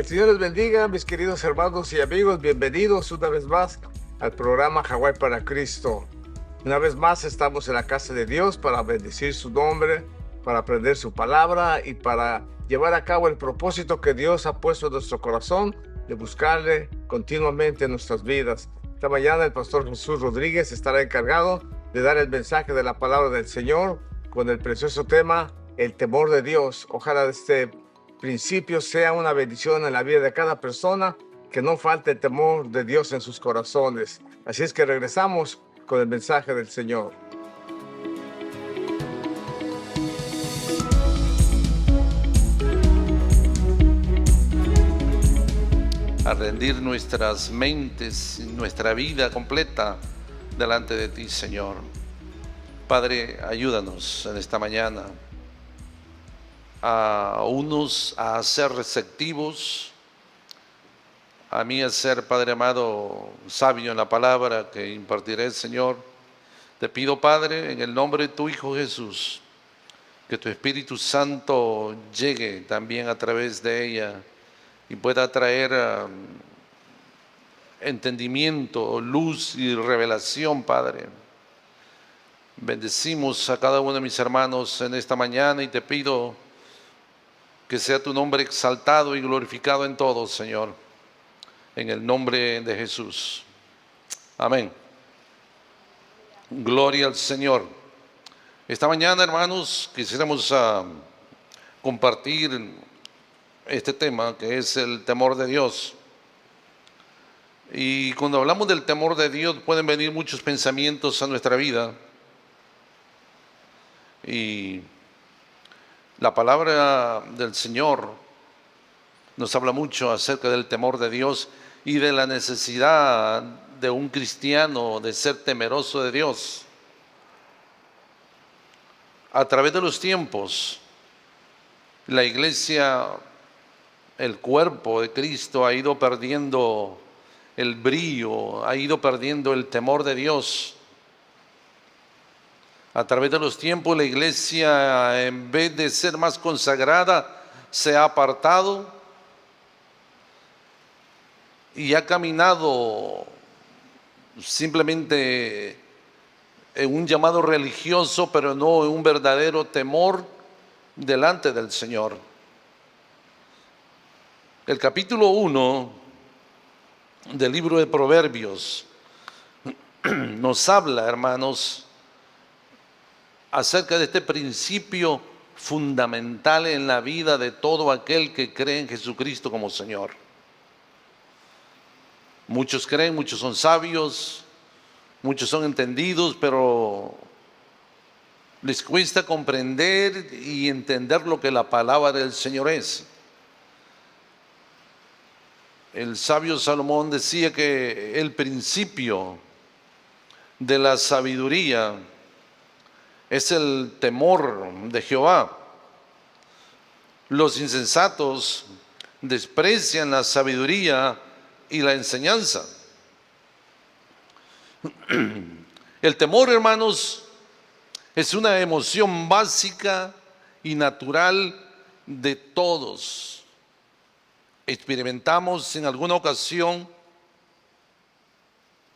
el Señor les bendiga, mis queridos hermanos y amigos. Bienvenidos una vez más al programa Hawái para Cristo. Una vez más estamos en la casa de Dios para bendecir su nombre, para aprender su palabra y para llevar a cabo el propósito que Dios ha puesto en nuestro corazón de buscarle continuamente en nuestras vidas. Esta mañana el pastor Jesús Rodríguez estará encargado de dar el mensaje de la palabra del Señor con el precioso tema, el temor de Dios. Ojalá este principio sea una bendición en la vida de cada persona, que no falte el temor de Dios en sus corazones. Así es que regresamos con el mensaje del Señor. A rendir nuestras mentes, nuestra vida completa delante de ti, Señor. Padre, ayúdanos en esta mañana a unos a ser receptivos, a mí a ser, Padre amado, sabio en la palabra que impartiré, Señor. Te pido, Padre, en el nombre de tu Hijo Jesús, que tu Espíritu Santo llegue también a través de ella y pueda traer entendimiento, luz y revelación, Padre. Bendecimos a cada uno de mis hermanos en esta mañana y te pido que sea tu nombre exaltado y glorificado en todo, Señor, en el nombre de Jesús. Amén. Gloria al Señor. Esta mañana, hermanos, quisiéramos compartir este tema que es el temor de Dios. Y cuando hablamos del temor de Dios pueden venir muchos pensamientos a nuestra vida. Y la palabra del Señor nos habla mucho acerca del temor de Dios y de la necesidad de un cristiano de ser temeroso de Dios. A través de los tiempos, la iglesia, el cuerpo de Cristo ha ido perdiendo el brillo, ha ido perdiendo el temor de Dios. A través de los tiempos la iglesia, en vez de ser más consagrada, se ha apartado y ha caminado simplemente en un llamado religioso, pero no en un verdadero temor delante del Señor. El capítulo 1 del libro de Proverbios nos habla, hermanos, acerca de este principio fundamental en la vida de todo aquel que cree en Jesucristo como Señor. Muchos creen, muchos son sabios, muchos son entendidos, pero les cuesta comprender y entender lo que la palabra del Señor es. El sabio Salomón decía que el principio de la sabiduría es el temor de Jehová. Los insensatos desprecian la sabiduría y la enseñanza. El temor, hermanos, es una emoción básica y natural de todos. Experimentamos en alguna ocasión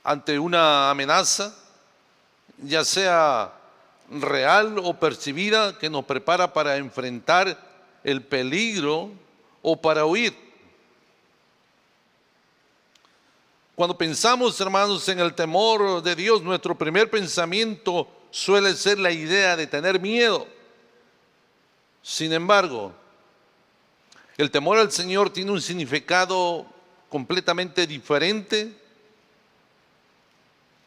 ante una amenaza, ya sea real o percibida, que nos prepara para enfrentar el peligro o para huir. Cuando pensamos, hermanos, en el temor de Dios, nuestro primer pensamiento suele ser la idea de tener miedo. Sin embargo, el temor al Señor tiene un significado completamente diferente,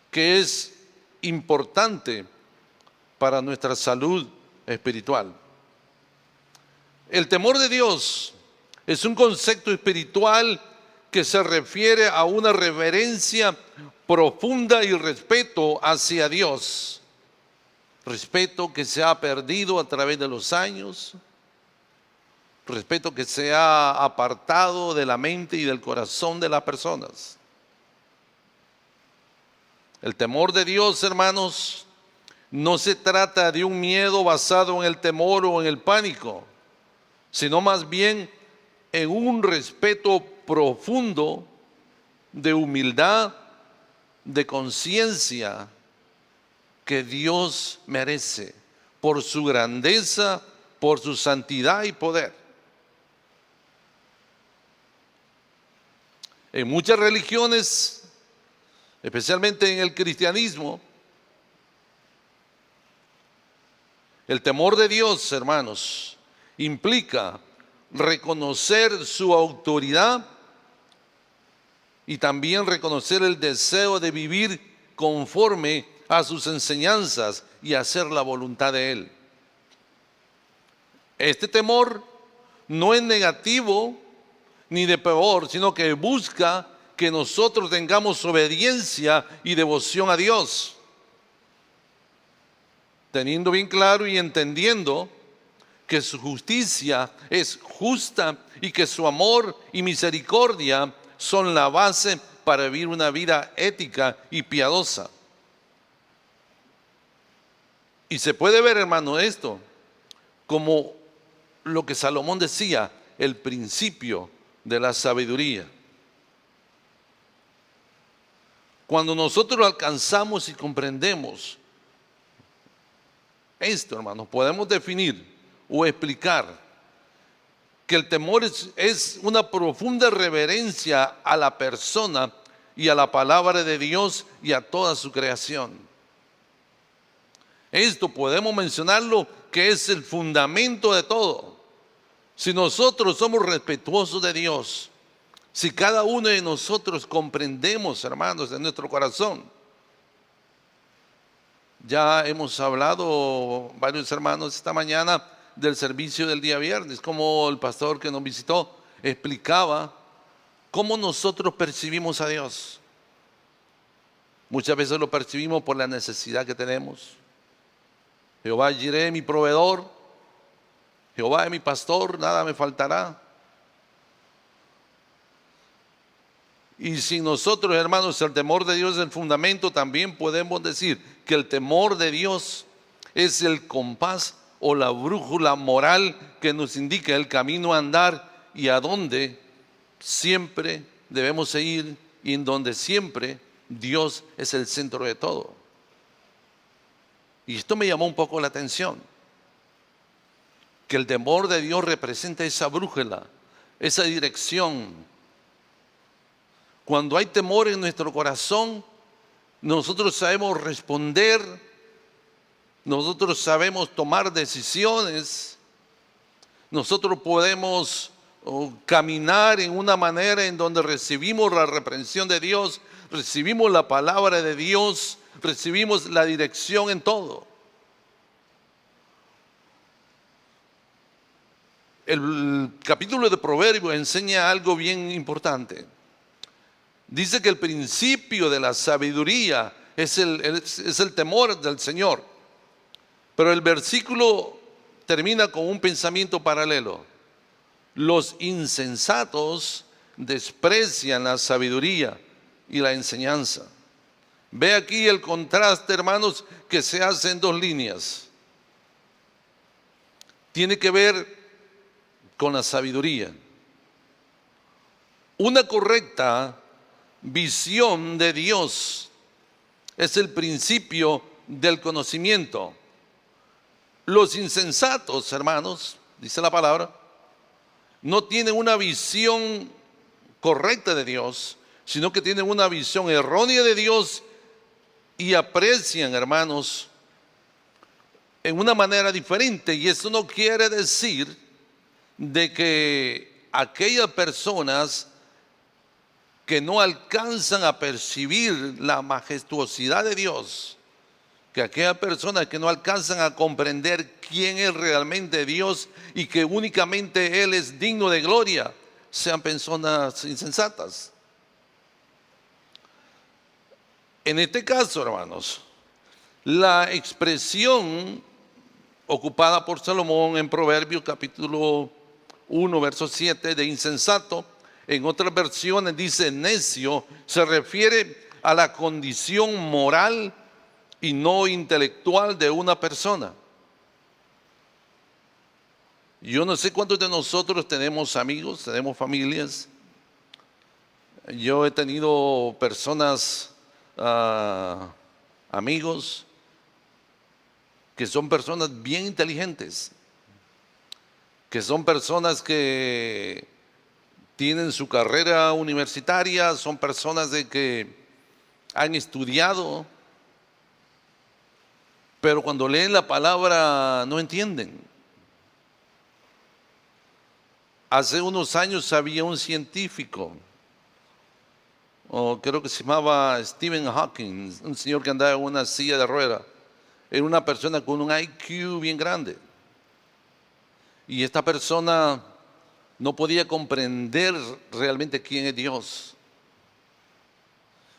que es importante para nuestra salud espiritual. El temor de Dios es un concepto espiritual que se refiere a una reverencia profunda y respeto hacia Dios. Respeto que se ha perdido a través de los años, respeto que se ha apartado de la mente y del corazón de las personas. El temor de Dios, hermanos, no se trata de un miedo basado en el temor o en el pánico, sino más bien en un respeto profundo de humildad, de conciencia que Dios merece por su grandeza, por su santidad y poder. En muchas religiones, especialmente en el cristianismo, el temor de Dios, hermanos, implica reconocer su autoridad y también reconocer el deseo de vivir conforme a sus enseñanzas y hacer la voluntad de Él. Este temor no es negativo ni de peor, sino que busca que nosotros tengamos obediencia y devoción a Dios, teniendo bien claro y entendiendo que su justicia es justa y que su amor y misericordia son la base para vivir una vida ética y piadosa. Y se puede ver, hermano, esto como lo que Salomón decía, el principio de la sabiduría. Cuando nosotros alcanzamos y comprendemos esto, hermanos, podemos definir o explicar que el temor es una profunda reverencia a la persona y a la palabra de Dios y a toda su creación. Esto podemos mencionarlo que es el fundamento de todo. Si nosotros somos respetuosos de Dios, si cada uno de nosotros comprendemos, hermanos, en nuestro corazón. Ya hemos hablado, varios hermanos, esta mañana del servicio del día viernes, como el pastor que nos visitó explicaba cómo nosotros percibimos a Dios. Muchas veces lo percibimos por la necesidad que tenemos. Jehová Jireh, mi proveedor, Jehová es mi pastor, nada me faltará. Y si nosotros, hermanos, el temor de Dios es el fundamento, también podemos decir que el temor de Dios es el compás o la brújula moral que nos indica el camino a andar y a dónde siempre debemos ir y en donde siempre Dios es el centro de todo. Y esto me llamó un poco la atención, que el temor de Dios representa esa brújula, esa dirección. Cuando hay temor en nuestro corazón, nosotros sabemos responder, nosotros sabemos tomar decisiones, nosotros podemos caminar en una manera en donde recibimos la reprensión de Dios, recibimos la palabra de Dios, recibimos la dirección en todo. El capítulo de Proverbios enseña algo bien importante. Dice que el principio de la sabiduría es el temor del Señor. Pero el versículo termina con un pensamiento paralelo. Los insensatos desprecian la sabiduría y la enseñanza. Ve aquí el contraste, hermanos, que se hace en dos líneas. Tiene que ver con la sabiduría. Una correcta visión de Dios es el principio del conocimiento. Los insensatos, hermanos, dice la palabra, no tienen una visión correcta de Dios, sino que tienen una visión errónea de Dios y aprecian, hermanos, en una manera diferente. Y eso no quiere decir de que aquellas personas que no alcanzan a percibir la majestuosidad de Dios, que aquellas personas que no alcanzan a comprender quién es realmente Dios y que únicamente Él es digno de gloria, sean personas insensatas. En este caso, hermanos, la expresión ocupada por Salomón en Proverbios capítulo 1, verso 7 de insensato, en otras versiones dice necio, se refiere a la condición moral y no intelectual de una persona. Yo no sé cuántos de nosotros tenemos amigos, tenemos familias. Yo he tenido personas, amigos, que son personas bien inteligentes, que son personas que tienen su carrera universitaria, son personas de que han estudiado, pero cuando leen la palabra no entienden. Hace unos años había un científico, creo que se llamaba Stephen Hawking, un señor que andaba en una silla de ruedas. Era una persona con un IQ bien grande. Y esta persona no podía comprender realmente quién es Dios.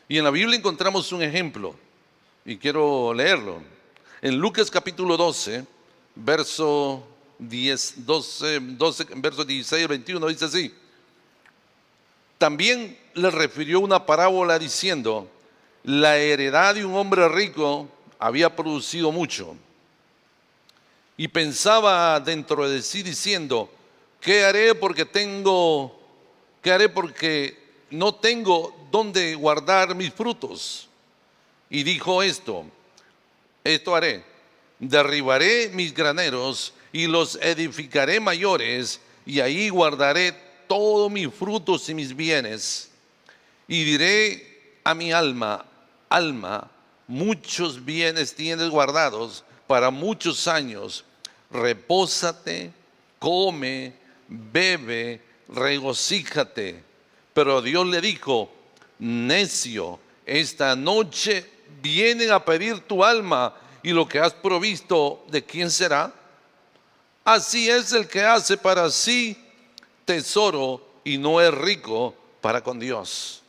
Y en la Biblia encontramos un ejemplo, y quiero leerlo. En Lucas capítulo 12, verso 16 al 21, dice así: también le refirió una parábola diciendo: la heredad de un hombre rico había producido mucho. Y pensaba dentro de sí diciendo: ¿qué haré porque no tengo dónde guardar mis frutos? Y dijo esto haré: derribaré mis graneros y los edificaré mayores, y ahí guardaré todos mis frutos y mis bienes. Y diré a mi alma: alma, muchos bienes tienes guardados para muchos años. Repósate, come, bebe, regocíjate. Pero Dios le dijo: necio, esta noche vienen a pedir tu alma, y lo que has provisto, ¿de quién será? Así es el que hace para sí tesoro y no es rico para con Dios.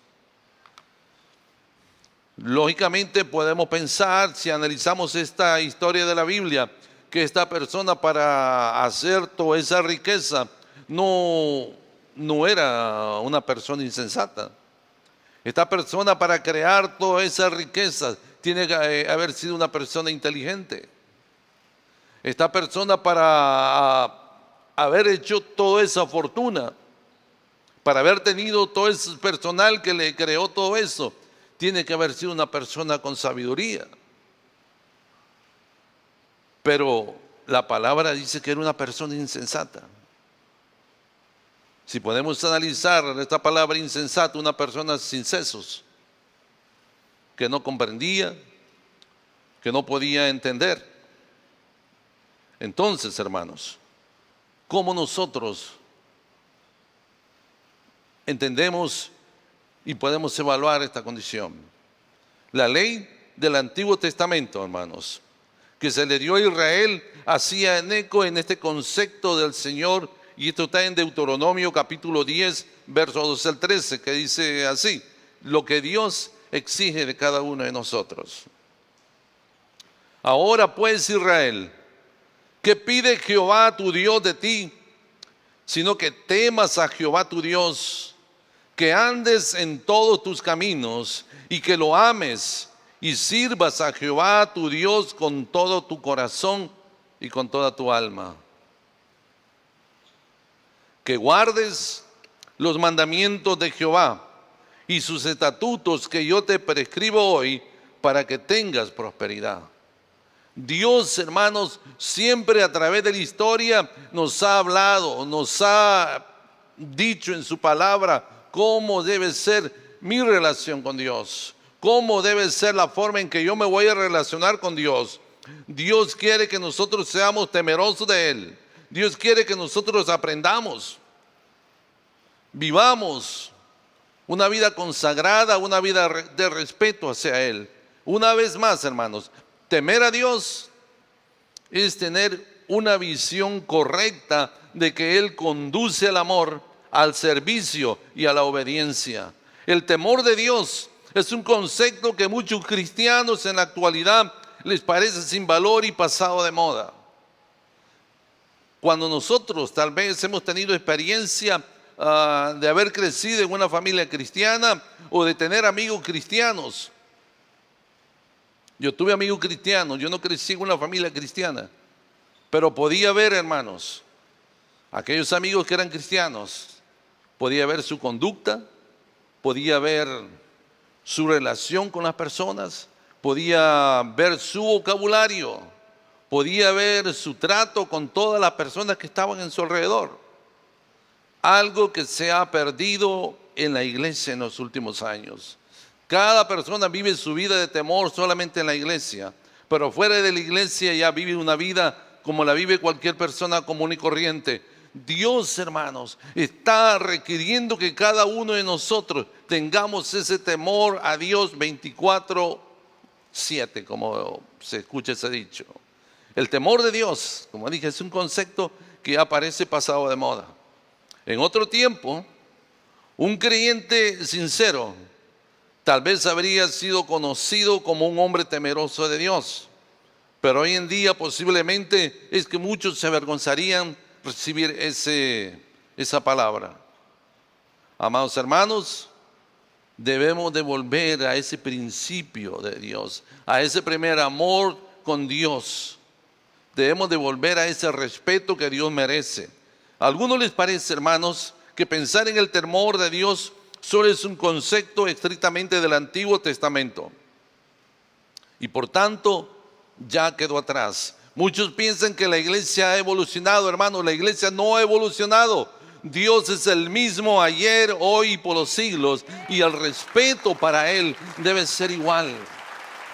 Lógicamente podemos pensar, si analizamos esta historia de la Biblia, que esta persona, para hacer toda esa riqueza, no era una persona insensata. Esta persona, para crear toda esa riqueza, tiene que haber sido una persona inteligente. Esta persona, para haber hecho toda esa fortuna, para haber tenido todo ese personal que le creó todo eso, tiene que haber sido una persona con sabiduría. Pero la palabra dice que era una persona insensata. Si podemos analizar esta palabra insensata, una persona sin sesos, que no comprendía, que no podía entender. Entonces, hermanos, ¿cómo nosotros entendemos y podemos evaluar esta condición? La ley del Antiguo Testamento, hermanos, que se le dio a Israel, hacía eco en este concepto del Señor, y esto está en Deuteronomio capítulo 10, versos 12 al 13, que dice así: lo que Dios exige de cada uno de nosotros. Ahora pues, Israel, ¿qué pide Jehová tu Dios de ti? Sino que temas a Jehová tu Dios, que andes en todos tus caminos y que lo ames, y sirvas a Jehová tu Dios con todo tu corazón y con toda tu alma. Que guardes los mandamientos de Jehová y sus estatutos que yo te prescribo hoy, para que tengas prosperidad. Dios, hermanos, siempre a través de la historia nos ha hablado, nos ha dicho en su palabra cómo debe ser mi relación con Dios, cómo debe ser la forma en que yo me voy a relacionar con Dios. Dios quiere que nosotros seamos temerosos de Él. Dios quiere que nosotros aprendamos, vivamos una vida consagrada, una vida de respeto hacia Él. Una vez más, hermanos, temer a Dios es tener una visión correcta de que Él conduce al amor, al servicio y a la obediencia. El temor de Dios es un concepto que muchos cristianos en la actualidad les parece sin valor y pasado de moda. Cuando nosotros tal vez hemos tenido experiencia de haber crecido en una familia cristiana o de tener amigos cristianos. Yo tuve amigos cristianos, yo no crecí en una familia cristiana, pero podía ver, hermanos, Aquellos amigos que eran cristianos, podía ver su conducta, podía ver su relación con las personas, podía ver su vocabulario, podía ver su trato con todas las personas que estaban en su alrededor. Algo que se ha perdido en la iglesia en los últimos años. Cada persona vive su vida de temor solamente en la iglesia, pero fuera de la iglesia ya vive una vida como la vive cualquier persona común y corriente. Dios, hermanos, está requiriendo que cada uno de nosotros tengamos ese temor a Dios 24/7, como se escucha ese dicho. El temor de Dios, como dije, es un concepto que ya parece pasado de moda. En otro tiempo, un creyente sincero tal vez habría sido conocido como un hombre temeroso de Dios, pero hoy en día posiblemente es que muchos se avergonzarían recibir esa palabra. Amados hermanos, debemos de volver a ese principio de Dios, a ese primer amor con Dios. Debemos de volver a ese respeto que Dios merece. ¿A algunos les parece, hermanos, que pensar en el temor de Dios solo es un concepto estrictamente del Antiguo Testamento y por tanto ya quedó atrás? Muchos piensan que la iglesia ha evolucionado, hermanos. La iglesia no ha evolucionado. Dios es el mismo ayer, hoy y por los siglos, y el respeto para Él debe ser igual.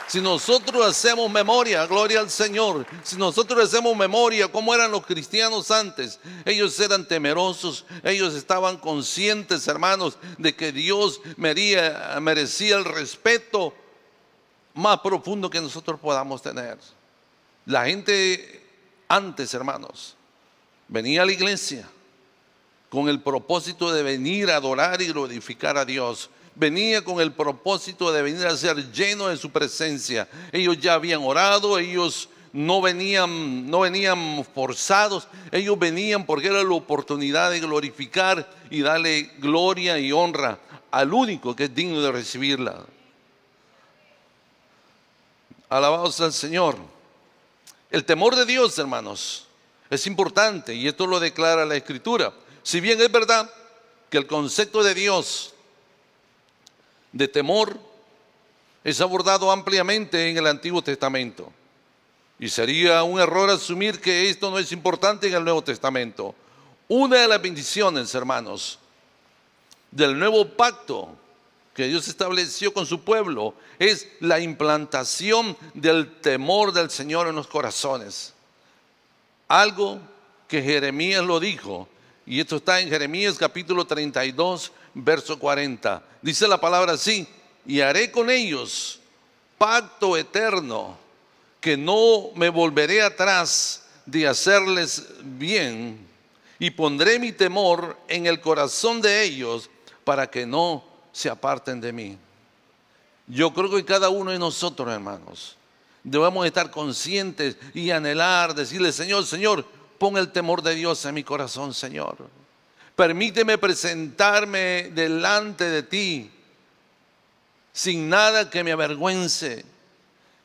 Si nosotros hacemos memoria, gloria al Señor, si nosotros hacemos memoria cómo eran los cristianos antes, ellos eran temerosos, ellos estaban conscientes, hermanos, de que Dios merecía el respeto más profundo que nosotros podamos tener. La gente antes, hermanos, venía a la iglesia con el propósito de venir a adorar y glorificar a Dios. Venía con el propósito de venir a ser lleno de su presencia. Ellos ya habían orado, ellos no venían forzados, ellos venían porque era la oportunidad de glorificar y darle gloria y honra al único que es digno de recibirla. Alabados al Señor. El temor de Dios, hermanos, es importante y esto lo declara la Escritura. Si bien es verdad que el concepto de Dios, de temor, es abordado ampliamente en el Antiguo Testamento, y sería un error asumir que esto no es importante en el Nuevo Testamento. Una de las bendiciones, hermanos, del nuevo pacto que Dios estableció con su pueblo es la implantación del temor del Señor en los corazones. Algo que Jeremías lo dijo, y esto está en Jeremías capítulo 32, verso 40. Dice la palabra así: y haré con ellos pacto eterno, que no me volveré atrás de hacerles bien, y pondré mi temor en el corazón de ellos para que no se aparten de mí. Yo creo que cada uno de nosotros, hermanos, debemos estar conscientes y anhelar, decirle: Señor, Señor, pon el temor de Dios en mi corazón, Señor. Permíteme presentarme delante de ti sin nada que me avergüence,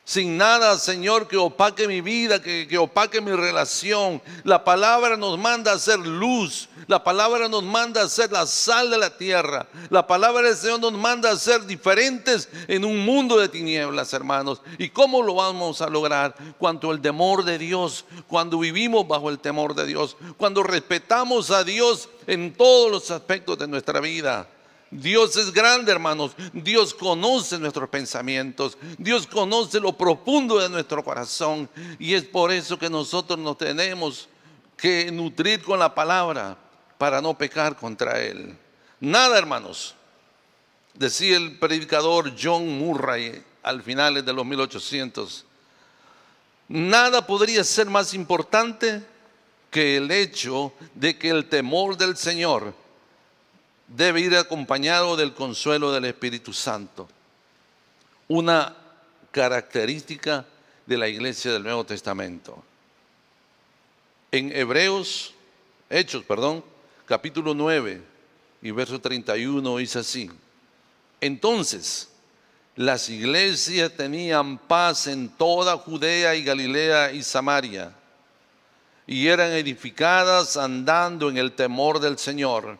sin nada, Señor, que opaque mi vida, que opaque mi relación. La palabra nos manda a ser luz. La palabra nos manda a ser la sal de la tierra. La palabra del Señor nos manda a ser diferentes en un mundo de tinieblas, hermanos. ¿Y cómo lo vamos a lograr? Cuando el temor de Dios, cuando vivimos bajo el temor de Dios, cuando respetamos a Dios en todos los aspectos de nuestra vida. Dios es grande, hermanos. Dios conoce nuestros pensamientos. Dios conoce lo profundo de nuestro corazón. Y es por eso que nosotros nos tenemos que nutrir con la palabra para no pecar contra Él. Nada, hermanos, decía el predicador John Murray al finales de los 1800, nada podría ser más importante que el hecho de que el temor del Señor debe ir acompañado del consuelo del Espíritu Santo. Una característica de la iglesia del Nuevo Testamento. En Hechos, capítulo 9 y verso 31 dice así: entonces las iglesias tenían paz en toda Judea y Galilea y Samaria, y eran edificadas andando en el temor del Señor,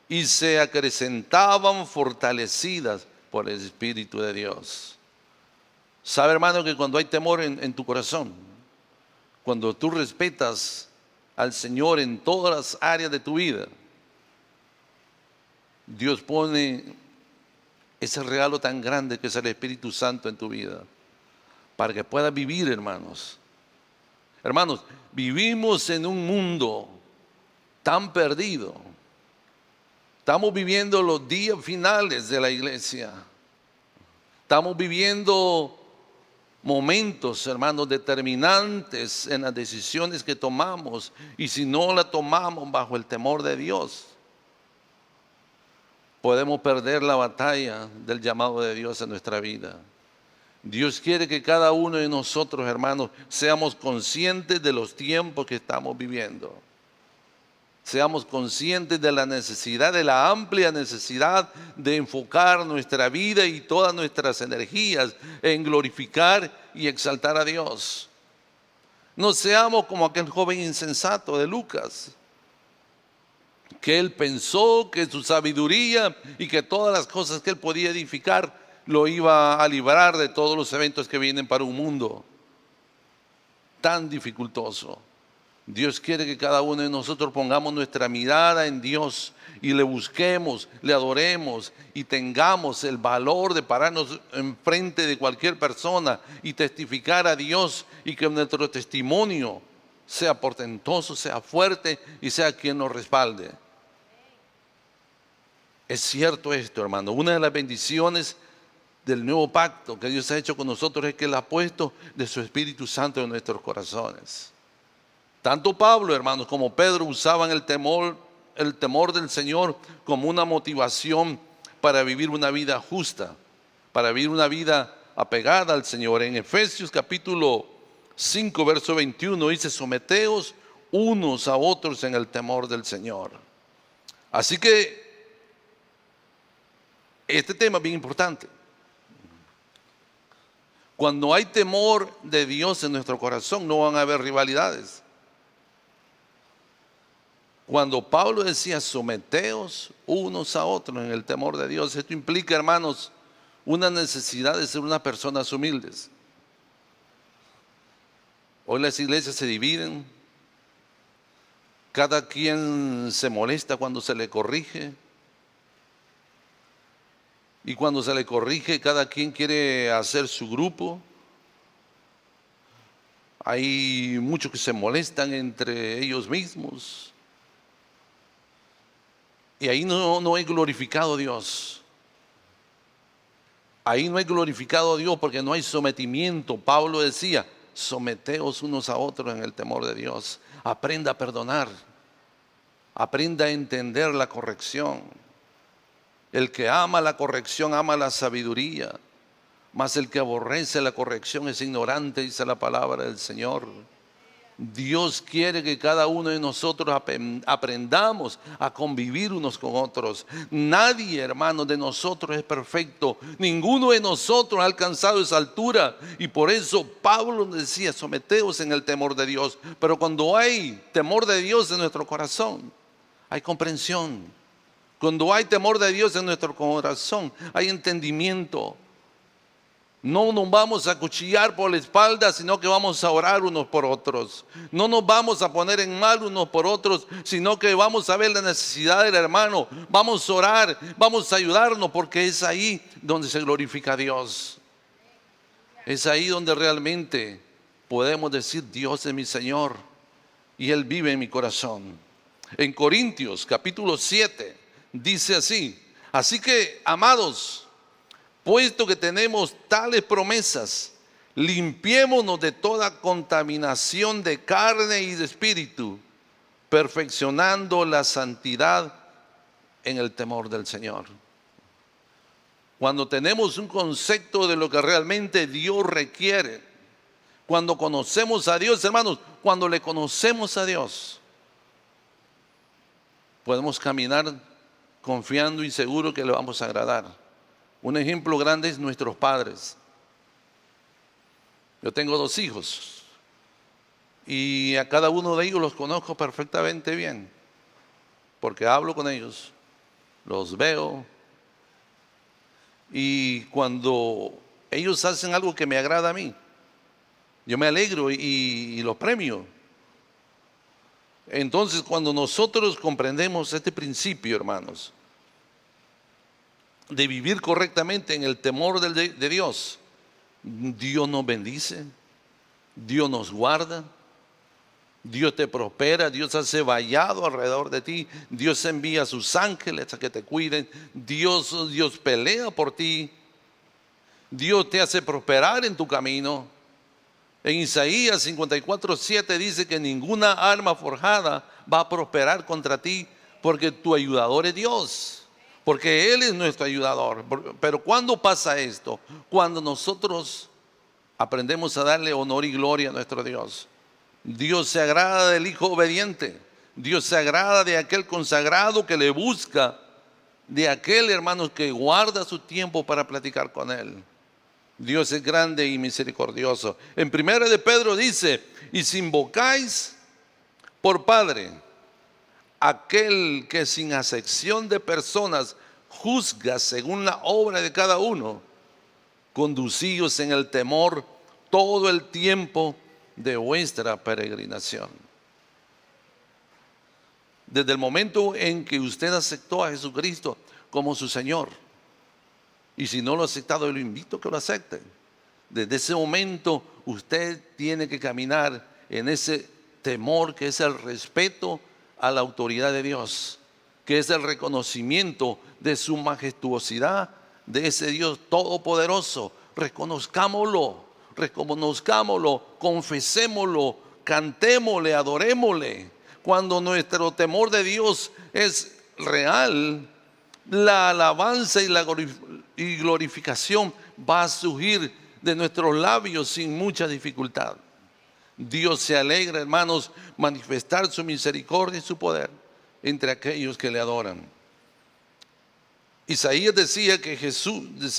y se acrecentaban fortalecidas por el Espíritu de Dios. Sabe, hermano, que cuando hay temor en tu corazón, cuando tú respetas al Señor en todas las áreas de tu vida, Dios pone ese regalo tan grande que es el Espíritu Santo en tu vida, para que puedas vivir, hermanos. Hermanos, vivimos en un mundo tan perdido. Estamos viviendo los días finales de la iglesia. Estamos viviendo momentos, hermanos, determinantes en las decisiones que tomamos. Y si no la tomamos bajo el temor de Dios, podemos perder la batalla del llamado de Dios en nuestra vida. Dios quiere que cada uno de nosotros, hermanos, seamos conscientes de los tiempos que estamos viviendo. Seamos conscientes de la necesidad, de la amplia necesidad de enfocar nuestra vida y todas nuestras energías en glorificar y exaltar a Dios. No seamos como aquel joven insensato de Lucas, que él pensó que su sabiduría y que todas las cosas que él podía edificar lo iba a librar de todos los eventos que vienen para un mundo tan dificultoso. Dios quiere que cada uno de nosotros pongamos nuestra mirada en Dios y le busquemos, le adoremos y tengamos el valor de pararnos enfrente de cualquier persona y testificar a Dios, y que nuestro testimonio sea portentoso, sea fuerte y sea quien nos respalde. Es cierto esto, hermano. Una de las bendiciones del nuevo pacto que Dios ha hecho con nosotros es que Él ha puesto de su Espíritu Santo en nuestros corazones. Tanto Pablo, hermanos, como Pedro usaban el temor del Señor como una motivación para vivir una vida justa, para vivir una vida apegada al Señor. En Efesios capítulo 5, verso 21 dice: someteos unos a otros en el temor del Señor. Así que este tema es bien importante. Cuando hay temor de Dios en nuestro corazón, no van a haber rivalidades. Cuando Pablo decía someteos unos a otros en el temor de Dios, esto implica, hermanos, una necesidad de ser unas personas humildes. Hoy las iglesias se dividen, cada quien se molesta cuando se le corrige, y cuando se le corrige cada quien quiere hacer su grupo. Hay muchos que se molestan entre ellos mismos. Y ahí no es glorificado Dios. Ahí no es glorificado Dios porque no hay sometimiento. Pablo decía: someteos unos a otros en el temor de Dios. Aprenda a perdonar. Aprenda a entender la corrección. El que ama la corrección ama la sabiduría, mas el que aborrece la corrección es ignorante, dice la palabra del Señor. Dios quiere que cada uno de nosotros aprendamos a convivir unos con otros. Nadie, hermano, de nosotros es perfecto. Ninguno de nosotros ha alcanzado esa altura. Y por eso Pablo decía: someteos en el temor de Dios. Pero cuando hay temor de Dios en nuestro corazón, hay comprensión. Cuando hay temor de Dios en nuestro corazón, hay entendimiento. No nos vamos a acuchillar por la espalda, sino que vamos a orar unos por otros. No nos vamos a poner en mal unos por otros, sino que vamos a ver la necesidad del hermano. Vamos a orar, vamos a ayudarnos, porque es ahí donde se glorifica a Dios. Es ahí donde realmente podemos decir: Dios es mi Señor y Él vive en mi corazón. En Corintios capítulo 7 dice así: así que, amados, puesto que tenemos tales promesas, limpiémonos de toda contaminación de carne y de espíritu, perfeccionando la santidad en el temor del Señor. Cuando tenemos un concepto de lo que realmente Dios requiere, cuando conocemos a Dios, hermanos, cuando le conocemos a Dios, podemos caminar confiando y seguro que le vamos a agradar. Un ejemplo grande es nuestros padres. Yo tengo 2 hijos. Y a cada uno de ellos los conozco perfectamente bien, porque hablo con ellos, los veo, y cuando ellos hacen algo que me agrada a mí, yo me alegro y los premio. Entonces, cuando nosotros comprendemos este principio, hermanos, de vivir correctamente en el temor de Dios, Dios nos bendice, Dios nos guarda, Dios te prospera, Dios hace vallado alrededor de ti, Dios envía a sus ángeles a que te cuiden, Dios pelea por ti, Dios te hace prosperar en tu camino. En Isaías 54:7 dice que ninguna arma forjada va a prosperar contra ti, porque tu ayudador es Dios, porque Él es nuestro ayudador. Pero ¿cuándo pasa esto? Cuando nosotros aprendemos a darle honor y gloria a nuestro Dios. Dios se agrada del hijo obediente, Dios se agrada de aquel consagrado que le busca, de aquel, hermanos, que guarda su tiempo para platicar con Él. Dios es grande y misericordioso. En 1 de Pedro dice: y si invocáis por Padre aquel que sin acepción de personas juzga según la obra de cada uno, conducíos en el temor todo el tiempo de vuestra peregrinación. Desde el momento en que usted aceptó a Jesucristo como su Señor, y si no lo ha aceptado, yo lo invito a que lo acepte. Desde ese momento usted tiene que caminar en ese temor que es el respeto a la autoridad de Dios, que es el reconocimiento de su majestuosidad, de ese Dios todopoderoso. Reconozcámoslo, confesémoslo, cantémosle, adorémosle. Cuando nuestro temor de Dios es real, la alabanza y glorificación va a surgir de nuestros labios sin mucha dificultad. Dios se alegra, hermanos, manifestar su misericordia y su poder entre aquellos que le adoran. Isaías decía que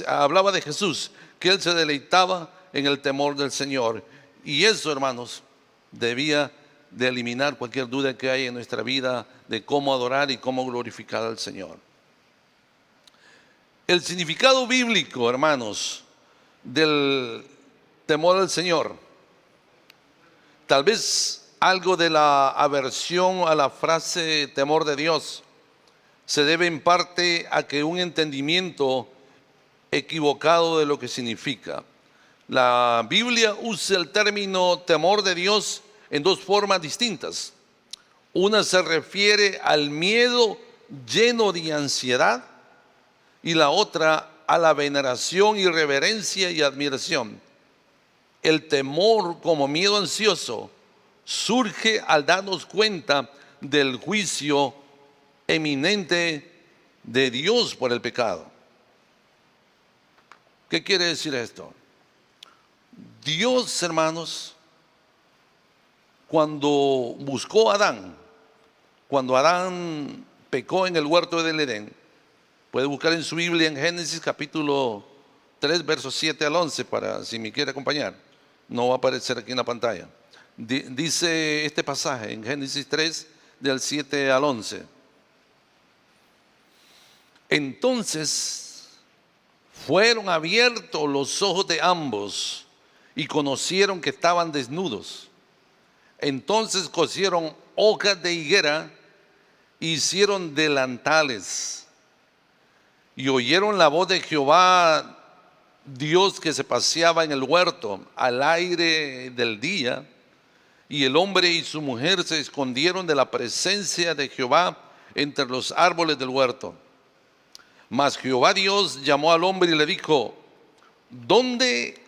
hablaba de Jesús, que Él se deleitaba en el temor del Señor. Y eso, hermanos, debía de eliminar cualquier duda que hay en nuestra vida de cómo adorar y cómo glorificar al Señor. El significado bíblico, hermanos, del temor al Señor, tal vez algo de la aversión a la frase temor de Dios se debe en parte a que un entendimiento equivocado de lo que significa. La Biblia usa el término temor de Dios en dos formas distintas. Una se refiere al miedo lleno de ansiedad, y la otra a la veneración y reverencia y admiración. El temor como miedo ansioso surge al darnos cuenta del juicio eminente de Dios por el pecado. ¿Qué quiere decir esto? Dios, hermanos, cuando buscó a Adán, cuando Adán pecó en el huerto del Edén, puede buscar en su Biblia en Génesis capítulo 3, versos 7 al 11, para si me quiere acompañar. No va a aparecer aquí en la pantalla. Dice este pasaje en Génesis 3, del 7 al 11. Entonces fueron abiertos los ojos de ambos y conocieron que estaban desnudos. Entonces cosieron hojas de higuera e hicieron delantales. Y oyeron la voz de Jehová, Dios, que se paseaba en el huerto al aire del día. Y el hombre y su mujer se escondieron de la presencia de Jehová entre los árboles del huerto. Mas Jehová Dios llamó al hombre y le dijo: ¿dónde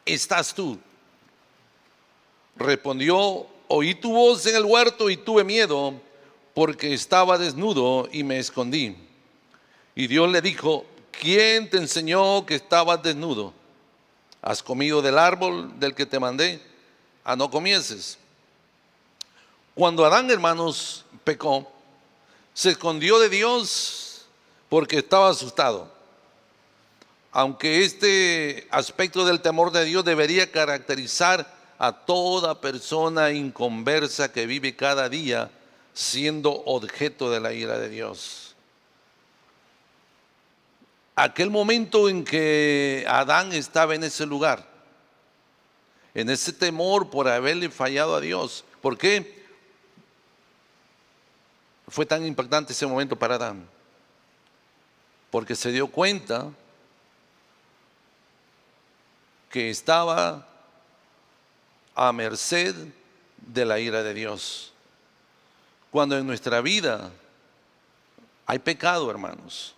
estás tú? Respondió: oí tu voz en el huerto y tuve miedo, porque estaba desnudo y me escondí. Y Dios le dijo: ¿quién te enseñó que estabas desnudo? ¿Has comido del árbol del que te mandé a no comieses? Cuando Adán, hermanos, pecó, se escondió de Dios porque estaba asustado. Aunque este aspecto del temor de Dios debería caracterizar a toda persona inconversa que vive cada día siendo objeto de la ira de Dios. Aquel momento en que Adán estaba en ese lugar, en ese temor por haberle fallado a Dios. ¿Por qué fue tan impactante ese momento para Adán? Porque se dio cuenta que estaba a merced de la ira de Dios. Cuando en nuestra vida hay pecado, hermanos,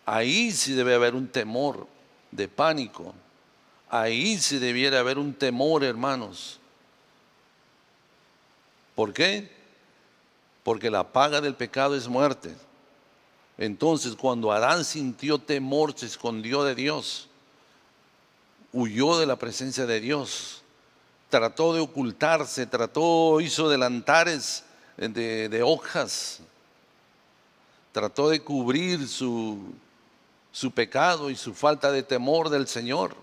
ahí sí debe haber un temor de pánico. Ahí sí debiera haber un temor, hermanos. ¿Por qué? Porque la paga del pecado es muerte. Entonces, cuando Adán sintió temor, se escondió de Dios, huyó de la presencia de Dios, trató de ocultarse, hizo delantares de hojas, trató de cubrir su pecado y su falta de temor del Señor.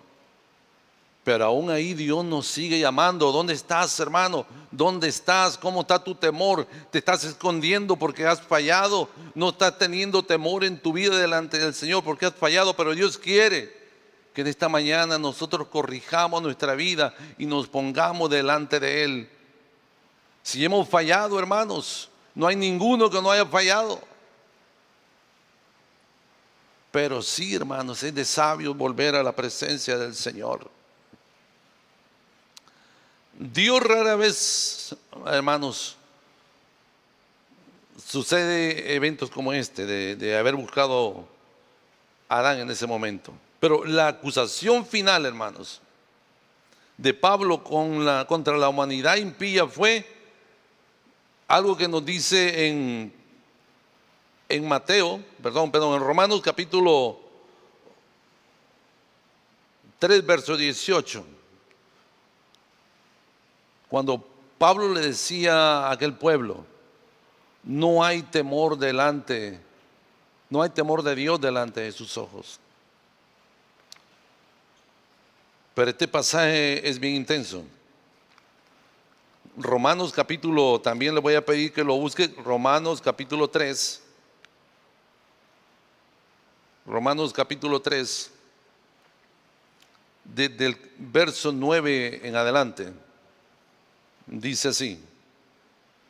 Pero aún ahí Dios nos sigue llamando. ¿Dónde estás, hermano? ¿Dónde estás? ¿Cómo está tu temor? ¿Te estás escondiendo porque has fallado? ¿No estás teniendo temor en tu vida delante del Señor porque has fallado? Pero Dios quiere que en esta mañana nosotros corrijamos nuestra vida y nos pongamos delante de Él. Si hemos fallado, hermanos, no hay ninguno que no haya fallado. Pero sí, hermanos, es de sabios volver a la presencia del Señor. Dios rara vez, hermanos, sucede eventos como este, de haber buscado a Adán en ese momento. Pero la acusación final, hermanos, de Pablo contra la humanidad impía fue algo que nos dice en Romanos capítulo 3, verso 18. Cuando Pablo le decía a aquel pueblo, no hay temor de Dios delante de sus ojos. Pero este pasaje es bien intenso. Romanos capítulo, también le voy a pedir que lo busque, Romanos capítulo 3. Romanos capítulo 3, desde el verso 9 en adelante. Dice así: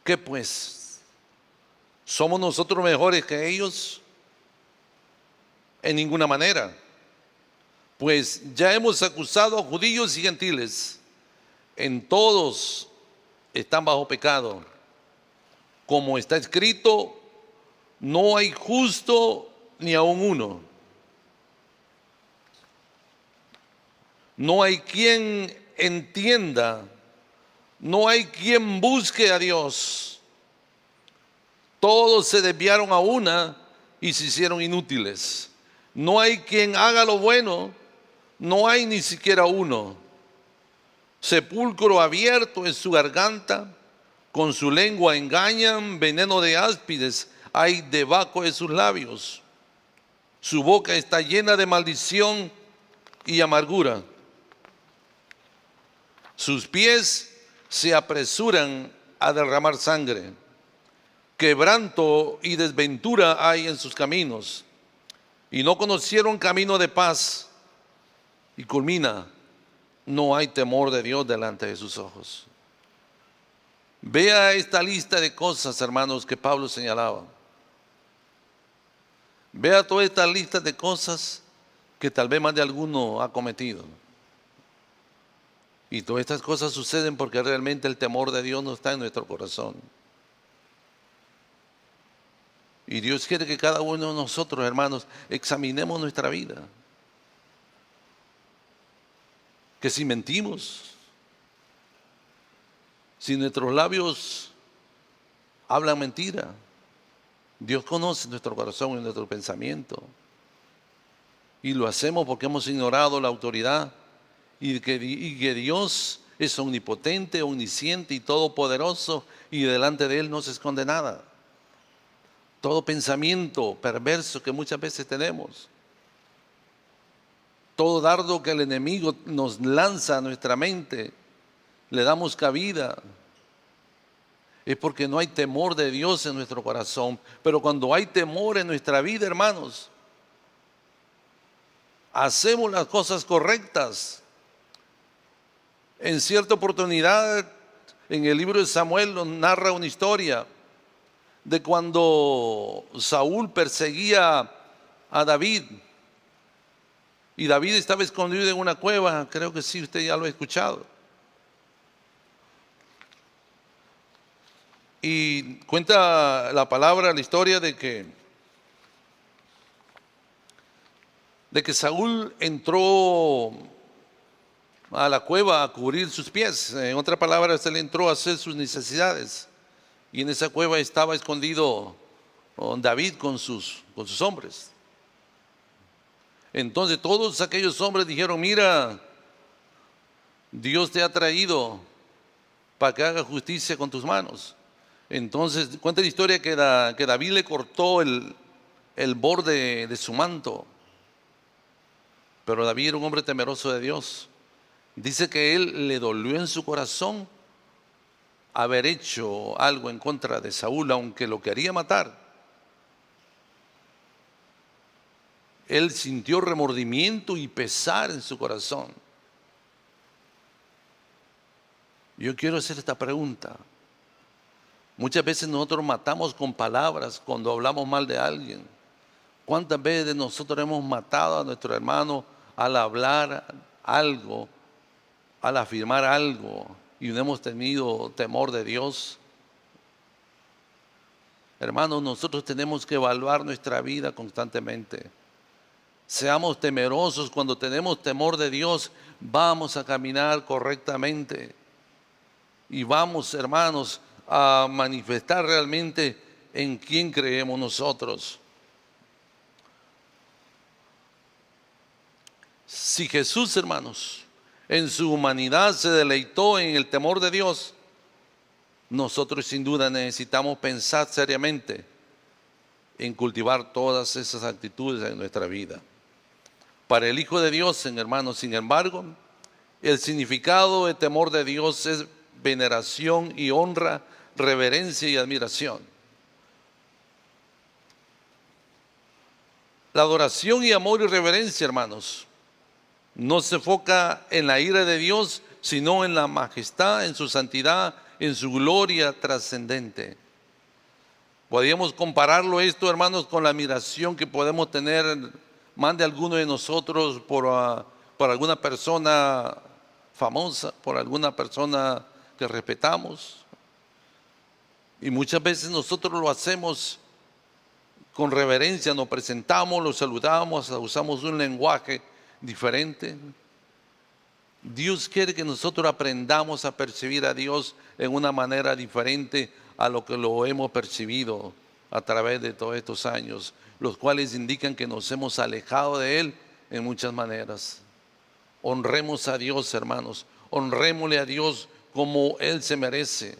¿qué pues? ¿Somos nosotros mejores que ellos? En ninguna manera. Pues ya hemos acusado a judíos y gentiles. En todos están bajo pecado. Como está escrito, no hay justo ni aun uno. No hay quien entienda. No hay quien busque a Dios. Todos se desviaron a una y se hicieron inútiles. No hay quien haga lo bueno, no hay ni siquiera uno. Sepulcro abierto en su garganta, con su lengua engañan, veneno de áspides hay debajo de sus labios. Su boca está llena de maldición y amargura. Sus pies se apresuran a derramar sangre. Quebranto y desventura hay en sus caminos, y no conocieron camino de paz. Y culmina: no hay temor de Dios delante de sus ojos. Vea esta lista de cosas, hermanos, que Pablo señalaba. Vea toda esta lista de cosas que tal vez más de alguno ha cometido. Y todas estas cosas suceden porque realmente el temor de Dios no está en nuestro corazón. Y Dios quiere que cada uno de nosotros, hermanos, examinemos nuestra vida. Que si mentimos, si nuestros labios hablan mentira, Dios conoce nuestro corazón y nuestro pensamiento. Y lo hacemos porque hemos ignorado la autoridad y que Dios es omnipotente, omnisciente y todopoderoso, y delante de Él no se esconde nada. Todo pensamiento perverso que muchas veces tenemos, todo dardo que el enemigo nos lanza a nuestra mente, le damos cabida, es porque no hay temor de Dios en nuestro corazón. Pero cuando hay temor en nuestra vida, hermanos, hacemos las cosas correctas. En cierta oportunidad, en el libro de Samuel nos narra una historia de cuando Saúl perseguía a David. Y David estaba escondido en una cueva. Creo que sí, usted ya lo ha escuchado. Y cuenta la palabra, la historia de que Saúl entró a la cueva a cubrir sus pies. En otras palabras, él entró a hacer sus necesidades. Y en esa cueva estaba escondido David con sus hombres. Entonces todos aquellos hombres dijeron: mira, Dios te ha traído para que haga justicia con tus manos. Entonces cuenta la historia que David le cortó el borde de su manto. Pero David era un hombre temeroso de Dios. Dice que él le dolió en su corazón haber hecho algo en contra de Saúl, aunque lo quería matar. Él sintió remordimiento y pesar en su corazón. Yo quiero hacer esta pregunta. Muchas veces nosotros matamos con palabras cuando hablamos mal de alguien. ¿Cuántas veces nosotros hemos matado a nuestro hermano al hablar algo, al afirmar algo, y no hemos tenido temor de Dios? Hermanos, nosotros tenemos que evaluar nuestra vida constantemente. Seamos temerosos. Cuando tenemos temor de Dios, vamos a caminar correctamente y vamos, hermanos, a manifestar realmente en quién creemos nosotros. Si Jesús, hermanos, en su humanidad se deleitó en el temor de Dios, nosotros sin duda necesitamos pensar seriamente en cultivar todas esas actitudes en nuestra vida. Para el Hijo de Dios, hermanos, sin embargo, el significado de temor de Dios es veneración y honra, reverencia y admiración. La adoración y amor y reverencia, hermanos, no se enfoca en la ira de Dios, sino en la majestad, en su santidad, en su gloria trascendente. Podríamos compararlo esto, hermanos, con la admiración que podemos tener, más de alguno de nosotros, por alguna persona famosa, por alguna persona que respetamos. Y muchas veces nosotros lo hacemos con reverencia, nos presentamos, lo saludamos, usamos un lenguaje diferente. Dios quiere que nosotros aprendamos a percibir a Dios en una manera diferente a lo que lo hemos percibido a través de todos estos años, los cuales indican que nos hemos alejado de Él en muchas maneras. Honremos a Dios, hermanos, honrémosle a Dios como Él se merece.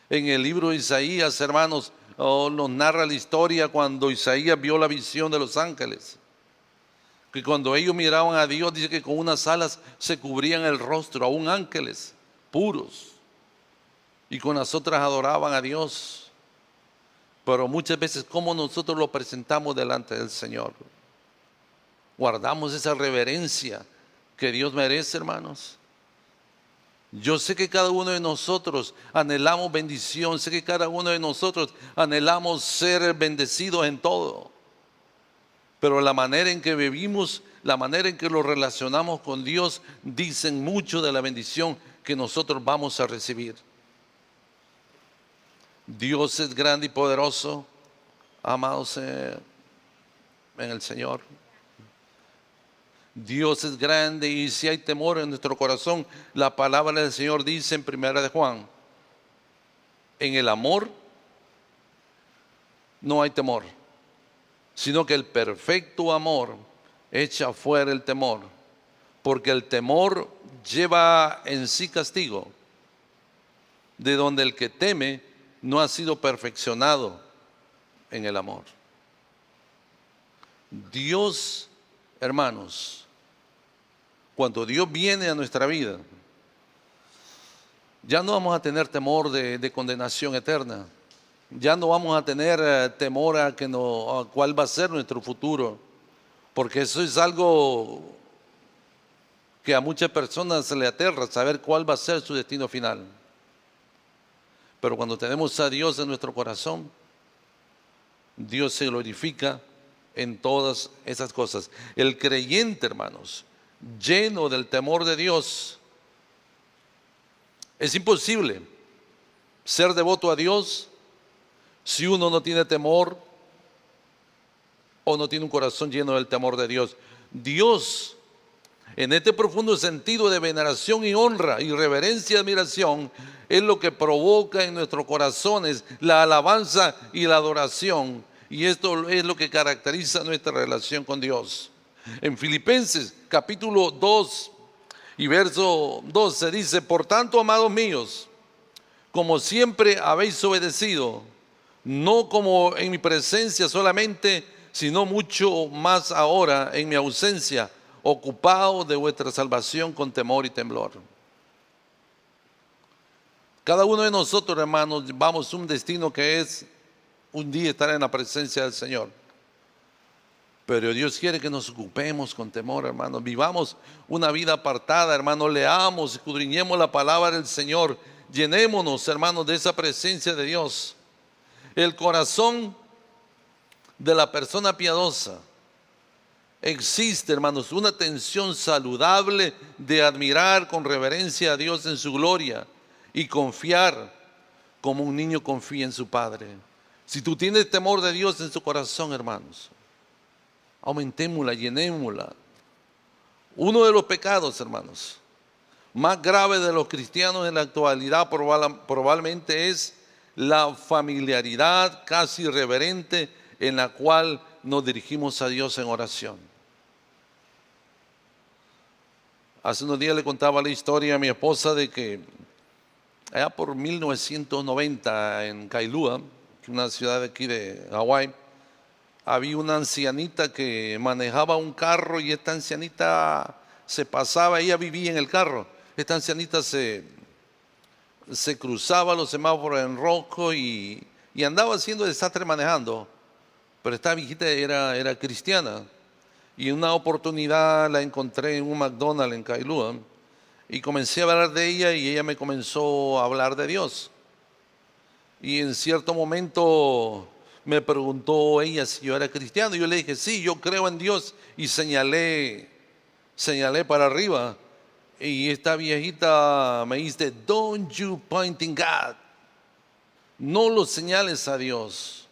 En el libro de Isaías, hermanos, nos narra la historia cuando Isaías vio la visión de los ángeles, que cuando ellos miraban a Dios, dice que con unas alas se cubrían el rostro, aún ángeles puros, y con las otras adoraban a Dios. Pero muchas veces, ¿cómo nosotros lo presentamos delante del Señor? Guardamos esa reverencia que Dios merece, hermanos. Yo sé que cada uno de nosotros anhelamos bendición, sé que cada uno de nosotros anhelamos ser bendecidos en todo. Pero la manera en que vivimos, la manera en que lo relacionamos con Dios, dicen mucho de la bendición que nosotros vamos a recibir. Dios es grande y poderoso, amados en el Señor. Dios es grande, y si hay temor en nuestro corazón, la palabra del Señor dice en 1 de Juan: en el amor no hay temor, sino que el perfecto amor echa fuera el temor, porque el temor lleva en sí castigo, de donde el que teme no ha sido perfeccionado en el amor. Dios, hermanos, cuando Dios viene a nuestra vida, ya no vamos a tener temor de condenación eterna. Ya no vamos a tener temor a cuál va a ser nuestro futuro, porque eso es algo que a muchas personas se le aterra, saber cuál va a ser su destino final. Pero cuando tenemos a Dios en nuestro corazón, Dios se glorifica en todas esas cosas. El creyente, hermanos, lleno del temor de Dios, es imposible ser devoto a Dios si uno no tiene temor o no tiene un corazón lleno del temor de Dios. Dios, en este profundo sentido de veneración y honra y reverencia y admiración, es lo que provoca en nuestros corazones la alabanza y la adoración. Y esto es lo que caracteriza nuestra relación con Dios. En Filipenses capítulo 2 y verso 12 dice: por tanto, amados míos, como siempre habéis obedecido, no como en mi presencia solamente, sino mucho más ahora en mi ausencia, ocupados de vuestra salvación con temor y temblor. Cada uno de nosotros, hermanos, vamos a un destino que es un día estar en la presencia del Señor. Pero Dios quiere que nos ocupemos con temor, hermanos. Vivamos una vida apartada, hermanos. Leamos, escudriñemos la palabra del Señor. Llenémonos, hermanos, de esa presencia de Dios. El corazón de la persona piadosa, existe, hermanos, una tensión saludable de admirar con reverencia a Dios en su gloria y confiar como un niño confía en su padre. Si tú tienes temor de Dios en tu corazón, hermanos, aumentémosla, llenémosla. Uno de los pecados, hermanos, más graves de los cristianos en la actualidad probablemente es la familiaridad casi irreverente en la cual nos dirigimos a Dios en oración. Hace unos días le contaba la historia a mi esposa de que allá por 1990 en Kailua, una ciudad de aquí de Hawái, había una ancianita que manejaba un carro y esta ancianita se pasaba, ella vivía en el carro, esta ancianita se cruzaba los semáforos en rojo y andaba haciendo desastre manejando, pero esta viejita era cristiana. Y en una oportunidad la encontré en un McDonald's en Kailua y comencé a hablar de ella y ella me comenzó a hablar de Dios. Y en cierto momento me preguntó ella si yo era cristiano. Y yo le dije, sí, yo creo en Dios. Y señalé para arriba. Y esta viejita me dice, don't you point in God. No lo señales a Dios.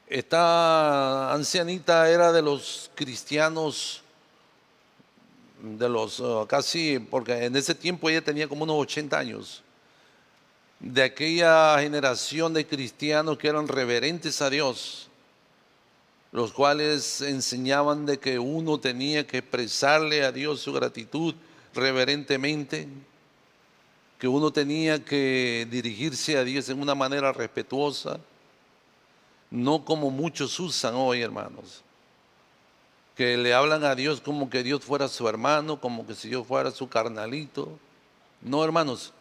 Esta ancianita era de los cristianos, de los casi, porque en ese tiempo ella tenía como unos 80 años, de aquella generación de cristianos que eran reverentes a Dios, los cuales enseñaban de que uno tenía que expresarle a Dios su gratitud reverentemente, que uno tenía que dirigirse a Dios en una manera respetuosa, no como muchos usan hoy, hermanos, que le hablan a Dios como que Dios fuera su hermano, como que si Dios fuera su carnalito. No, hermanos,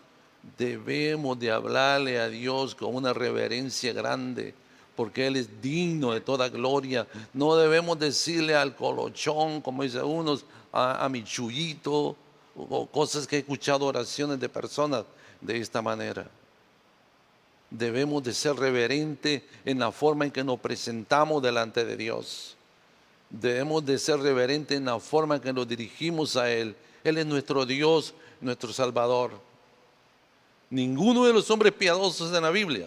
debemos de hablarle a Dios con una reverencia grande, porque Él es digno de toda gloria. No debemos decirle al colochón, como dicen unos, a mi chullito, o cosas que he escuchado oraciones de personas de esta manera. Debemos de ser reverentes en la forma en que nos presentamos delante de Dios. Debemos de ser reverentes en la forma en que nos dirigimos a Él. Él es nuestro Dios, nuestro Salvador. Ninguno de los hombres piadosos de la Biblia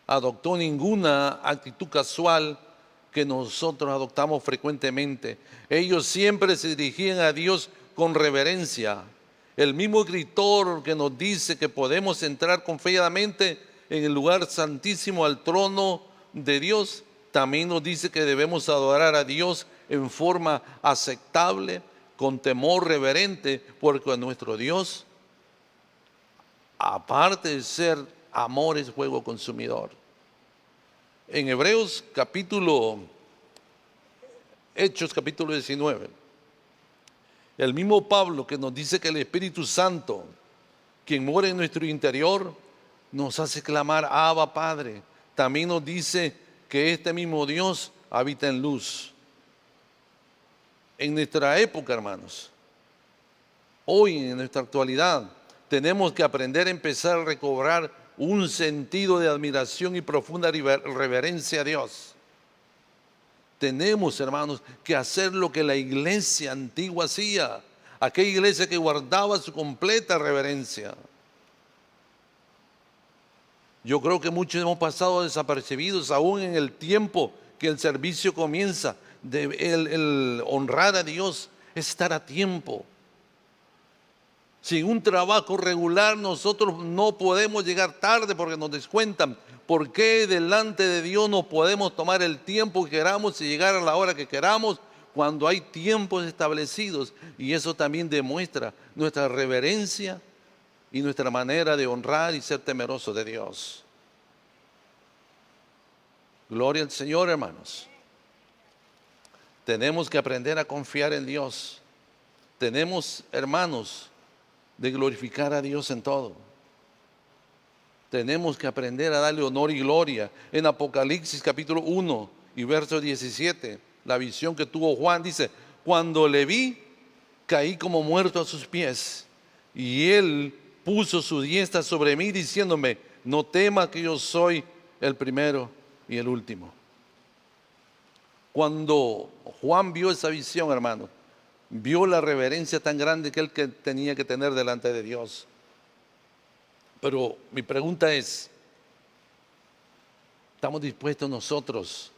adoptó ninguna actitud casual que nosotros adoptamos frecuentemente. Ellos siempre se dirigían a Dios con reverencia. El mismo escritor que nos dice que podemos entrar confiadamente en el lugar santísimo, al trono de Dios, también nos dice que debemos adorar a Dios en forma aceptable, con temor reverente, porque nuestro Dios, aparte de ser amor, es fuego consumidor. En Hechos capítulo 19, El mismo Pablo que nos dice que el Espíritu Santo, quien mora en nuestro interior, nos hace clamar Abba Padre. También nos dice que este mismo Dios habita en luz. En nuestra época, hermanos, hoy en nuestra actualidad, tenemos que aprender a empezar a recobrar un sentido de admiración y profunda reverencia a Dios. Tenemos, hermanos, que hacer lo que la iglesia antigua hacía, aquella iglesia que guardaba su completa reverencia. Yo creo que muchos hemos pasado desapercibidos aún en el tiempo que el servicio comienza. El honrar a Dios es estar a tiempo. Sin un trabajo regular nosotros no podemos llegar tarde porque nos descuentan. ¿Por qué delante de Dios no podemos tomar el tiempo que queramos y llegar a la hora que queramos cuando hay tiempos establecidos? Y eso también demuestra nuestra reverencia y nuestra manera de honrar y ser temerosos de Dios. Gloria al Señor, hermanos. Tenemos que aprender a confiar en Dios. Tenemos, hermanos, de glorificar a Dios en todo. Tenemos que aprender a darle honor y gloria. En Apocalipsis capítulo 1 y verso 17, la visión que tuvo Juan dice: cuando le vi, caí como muerto a sus pies, y él puso su diestra sobre mí diciéndome: no temas, que yo soy el primero y el último. Cuando Juan vio esa visión, hermano, vio la reverencia tan grande que él tenía que tener delante de Dios. Pero mi pregunta es: ¿estamos dispuestos nosotros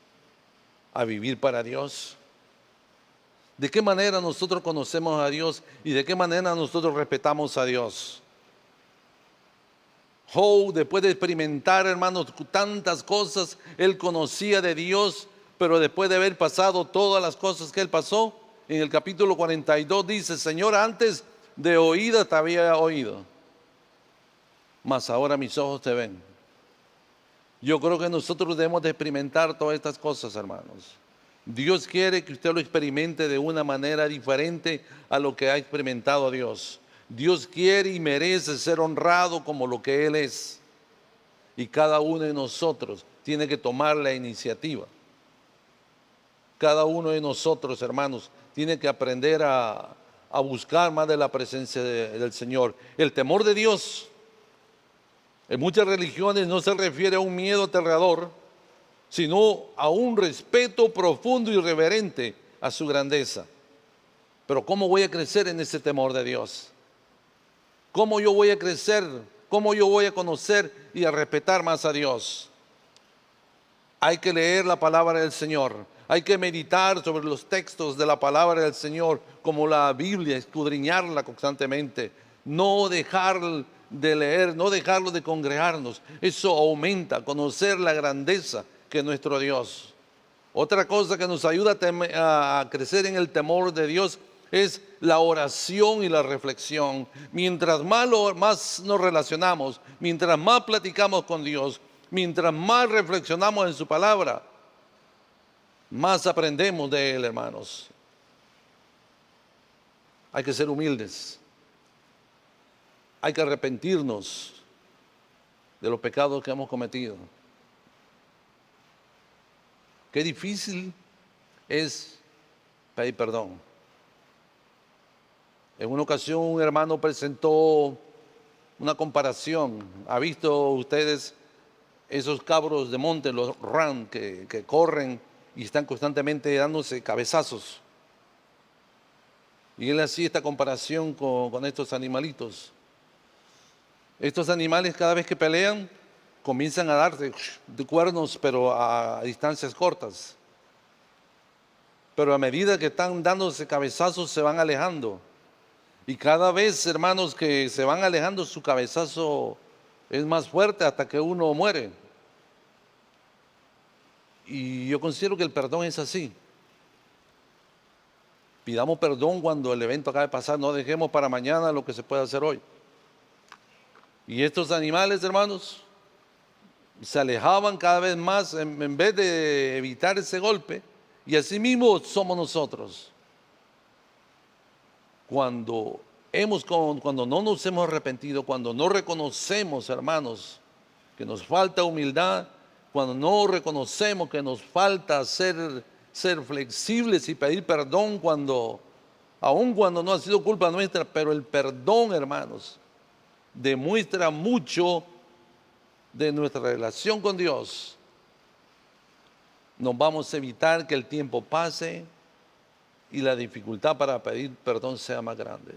a vivir para Dios? ¿De qué manera nosotros conocemos a Dios y de qué manera nosotros respetamos a Dios? Job, después de experimentar, hermanos, tantas cosas, él conocía de Dios, pero después de haber pasado todas las cosas que él pasó, en el capítulo 42 dice: Señor, antes de oída te había oído, mas ahora mis ojos te ven. Yo creo que nosotros debemos de experimentar todas estas cosas, hermanos. Dios quiere que usted lo experimente de una manera diferente a lo que ha experimentado Dios. Dios quiere y merece ser honrado como lo que Él es. Y cada uno de nosotros tiene que tomar la iniciativa. Cada uno de nosotros, hermanos, tiene que aprender a buscar más de la presencia del Señor. El temor de Dios, en muchas religiones, no se refiere a un miedo aterrador, sino a un respeto profundo y reverente a su grandeza. Pero ¿cómo voy a crecer en ese temor de Dios? ¿Cómo yo voy a crecer? ¿Cómo yo voy a conocer y a respetar más a Dios? Hay que leer la palabra del Señor. Hay que meditar sobre los textos de la palabra del Señor, como la Biblia, escudriñarla constantemente. No dejar de leer, no dejarlo de congregarnos. Eso aumenta, conocer la grandeza que es nuestro Dios. Otra cosa que nos ayuda a crecer en el temor de Dios es la oración y la reflexión. Mientras más nos relacionamos, mientras más platicamos con Dios, mientras más reflexionamos en su palabra, más aprendemos de Él, hermanos. Hay que ser humildes. Hay que arrepentirnos de los pecados que hemos cometido. Qué difícil es pedir perdón. En una ocasión un hermano presentó una comparación. ¿Ha visto ustedes esos cabros de monte, los ram, que corren y están constantemente dándose cabezazos? Y él hacía esta comparación con estos animalitos. Estos animales, cada vez que pelean, comienzan a darse de cuernos, pero a distancias cortas. Pero a medida que están dándose cabezazos, se van alejando. Y cada vez, hermanos, que se van alejando, su cabezazo es más fuerte hasta que uno muere. Y yo considero que el perdón es así. Pidamos perdón cuando el evento acabe de pasar, no dejemos para mañana lo que se puede hacer hoy. Y estos animales, hermanos, se alejaban cada vez más en vez de evitar ese golpe. Y así mismo somos nosotros. cuando no nos hemos arrepentido, cuando no reconocemos, hermanos, que nos falta humildad, cuando no reconocemos que nos falta ser flexibles y pedir perdón aun cuando no ha sido culpa nuestra, pero el perdón, hermanos, demuestra mucho de nuestra relación con Dios. Nos vamos a evitar que el tiempo pase y la dificultad para pedir perdón sea más grande.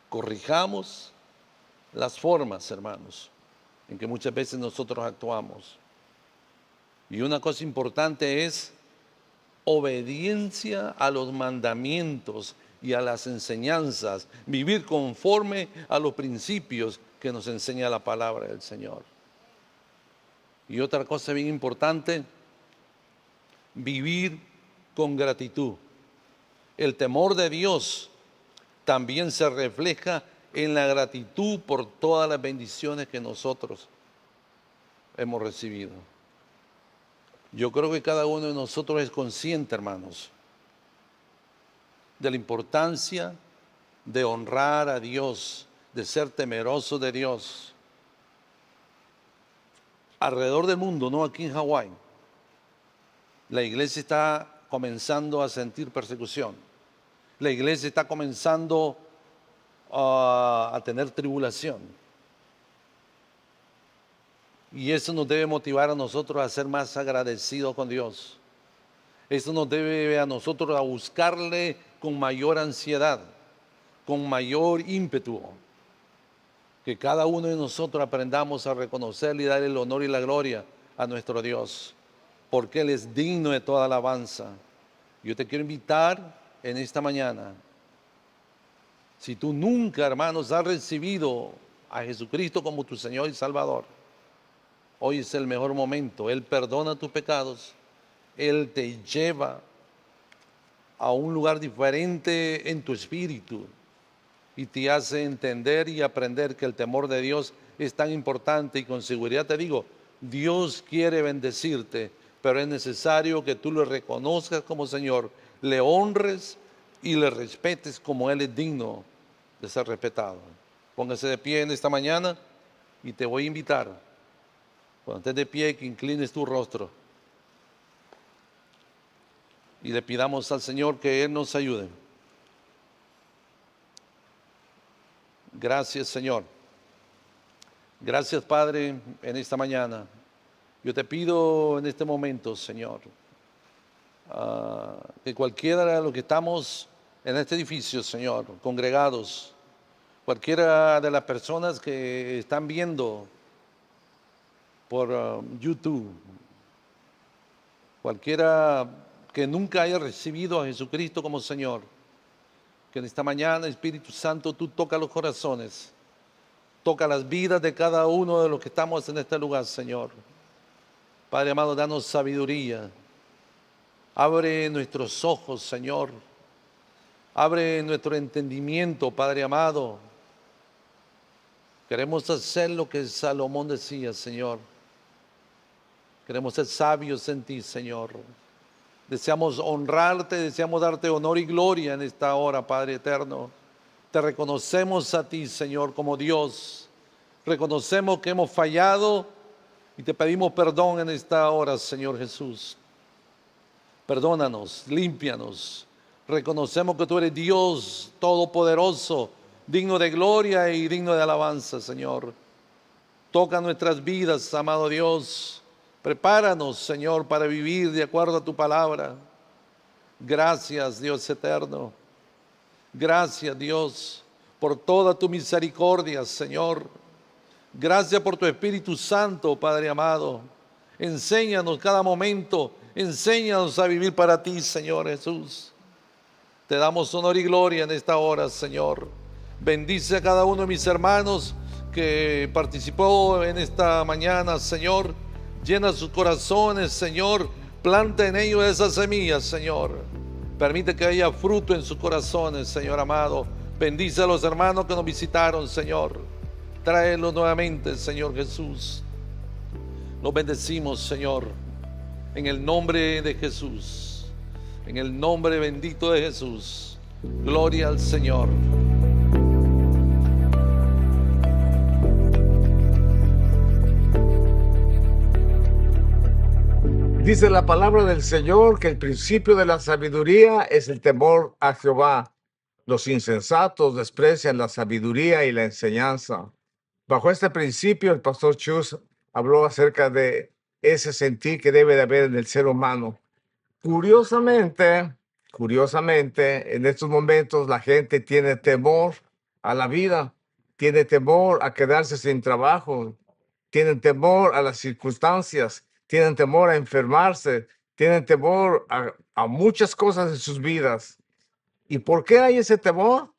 Corrijamos las formas, hermanos, en que muchas veces nosotros actuamos. Y una cosa importante es obediencia a los mandamientos y a las enseñanzas, vivir conforme a los principios que nos enseña la palabra del Señor. Y otra cosa bien importante, vivir con gratitud. El temor de Dios también se refleja en la gratitud por todas las bendiciones que nosotros hemos recibido. Yo creo que cada uno de nosotros es consciente, hermanos, de la importancia de honrar a Dios, de ser temeroso de Dios. Alrededor del mundo, no aquí en Hawái, la iglesia está comenzando a sentir persecución. La iglesia está comenzando a tener tribulación. Y eso nos debe motivar a nosotros a ser más agradecidos con Dios. Eso nos debe a nosotros a buscarle con mayor ansiedad, con mayor ímpetu. Que cada uno de nosotros aprendamos a reconocerle y darle el honor y la gloria a nuestro Dios, porque Él es digno de toda alabanza. Yo te quiero invitar en esta mañana, si tú nunca, hermanos, has recibido a Jesucristo como tu Señor y Salvador, hoy es el mejor momento. Él perdona tus pecados, Él te lleva a un lugar diferente en tu espíritu y te hace entender y aprender que el temor de Dios es tan importante. Y con seguridad te digo, Dios quiere bendecirte, pero es necesario que tú lo reconozcas como Señor, le honres y le respetes como Él es digno de ser respetado. Póngase de pie en esta mañana y te voy a invitar, cuando estés de pie, que inclines tu rostro y le pidamos al Señor que Él nos ayude. Gracias, Señor. Gracias, Padre, en esta mañana. Yo te pido en este momento, Señor, que cualquiera de los que estamos en este edificio, Señor, congregados, cualquiera de las personas que están viendo por YouTube, cualquiera que nunca haya recibido a Jesucristo como Señor, que en esta mañana, Espíritu Santo, tú toca los corazones, toca las vidas de cada uno de los que estamos en este lugar, Señor. Padre amado, danos sabiduría. Abre nuestros ojos, Señor. Abre nuestro entendimiento, Padre amado. Queremos hacer lo que Salomón decía, Señor. Queremos ser sabios en ti, Señor. Deseamos honrarte, deseamos darte honor y gloria en esta hora, Padre eterno. Te reconocemos a ti, Señor, como Dios. Reconocemos que hemos fallado y te pedimos perdón en esta hora, Señor Jesús. Perdónanos, límpianos. Reconocemos que tú eres Dios todopoderoso, digno de gloria y digno de alabanza, Señor. Toca nuestras vidas, amado Dios. Prepáranos, Señor, para vivir de acuerdo a tu palabra. Gracias, Dios eterno. Gracias, Dios, por toda tu misericordia, Señor. Gracias por tu Espíritu Santo, Padre amado. Enséñanos cada momento, enséñanos a vivir para ti, Señor Jesús. Te damos honor y gloria en esta hora, Señor. Bendice a cada uno de mis hermanos que participó en esta mañana, Señor. Llena sus corazones, Señor. Planta en ellos esas semillas, Señor. Permite que haya fruto en sus corazones, Señor amado. Bendice a los hermanos que nos visitaron, Señor. Tráelos nuevamente, Señor Jesús. Los bendecimos, Señor, en el nombre de Jesús. En el nombre bendito de Jesús. Gloria al Señor. Dice la palabra del Señor que el principio de la sabiduría es el temor a Jehová. Los insensatos desprecian la sabiduría y la enseñanza. Bajo este principio, el pastor Chus habló acerca de ese sentir que debe de haber en el ser humano. Curiosamente, en estos momentos la gente tiene temor a la vida, tiene temor a quedarse sin trabajo, tienen temor a las circunstancias, tienen temor a enfermarse, tienen temor a muchas cosas en sus vidas. ¿Y por qué hay ese temor?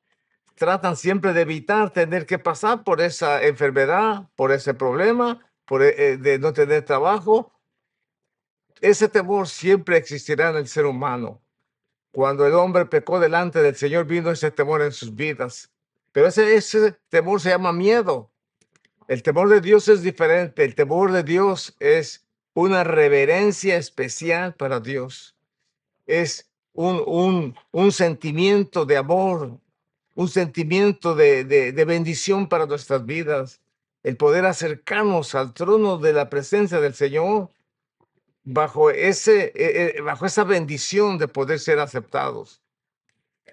Tratan siempre de evitar tener que pasar por esa enfermedad, por ese problema, de no tener trabajo. Ese temor siempre existirá en el ser humano. Cuando el hombre pecó delante del Señor, vino ese temor en sus vidas. Pero ese temor se llama miedo. El temor de Dios es diferente. El temor de Dios es una reverencia especial para Dios. Es un sentimiento de amor, un sentimiento de bendición para nuestras vidas. El poder acercarnos al trono de la presencia del Señor bajo esa bendición de poder ser aceptados.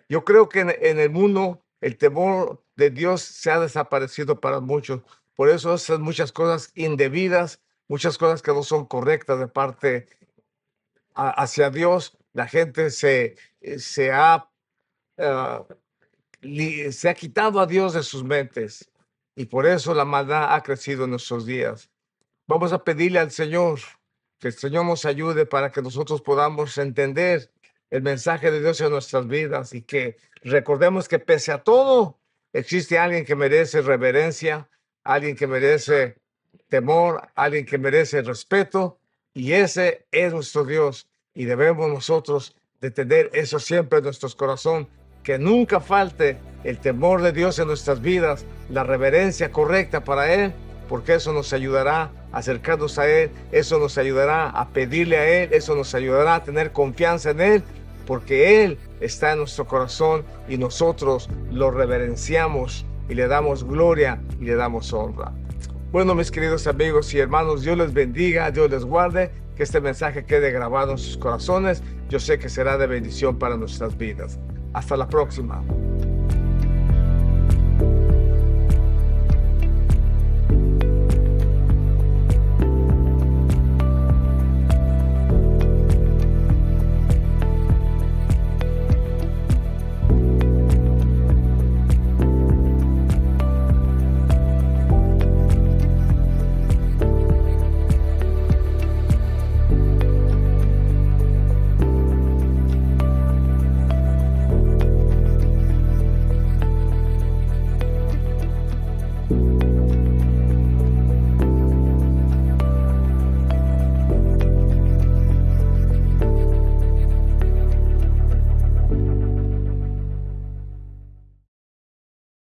Yo creo que en el mundo el temor de Dios se ha desaparecido para muchos. Por eso son muchas cosas indebidas, muchas cosas que no son correctas de parte hacia Dios. La gente se ha quitado a Dios de sus mentes y por eso la maldad ha crecido en nuestros días. Vamos a pedirle al Señor que el Señor nos ayude para que nosotros podamos entender el mensaje de Dios en nuestras vidas y que recordemos que pese a todo existe alguien que merece reverencia, alguien que merece temor, alguien que merece respeto, y ese es nuestro Dios, y debemos nosotros de tener eso siempre en nuestros corazones, que nunca falte el temor de Dios en nuestras vidas, la reverencia correcta para Él, porque eso nos ayudará a acercarnos a Él, eso nos ayudará a pedirle a Él, eso nos ayudará a tener confianza en Él, porque Él está en nuestro corazón y nosotros lo reverenciamos y le damos gloria y le damos honra. Bueno, mis queridos amigos y hermanos, Dios les bendiga, Dios les guarde, que este mensaje quede grabado en sus corazones. Yo sé que será de bendición para nuestras vidas. Hasta la próxima.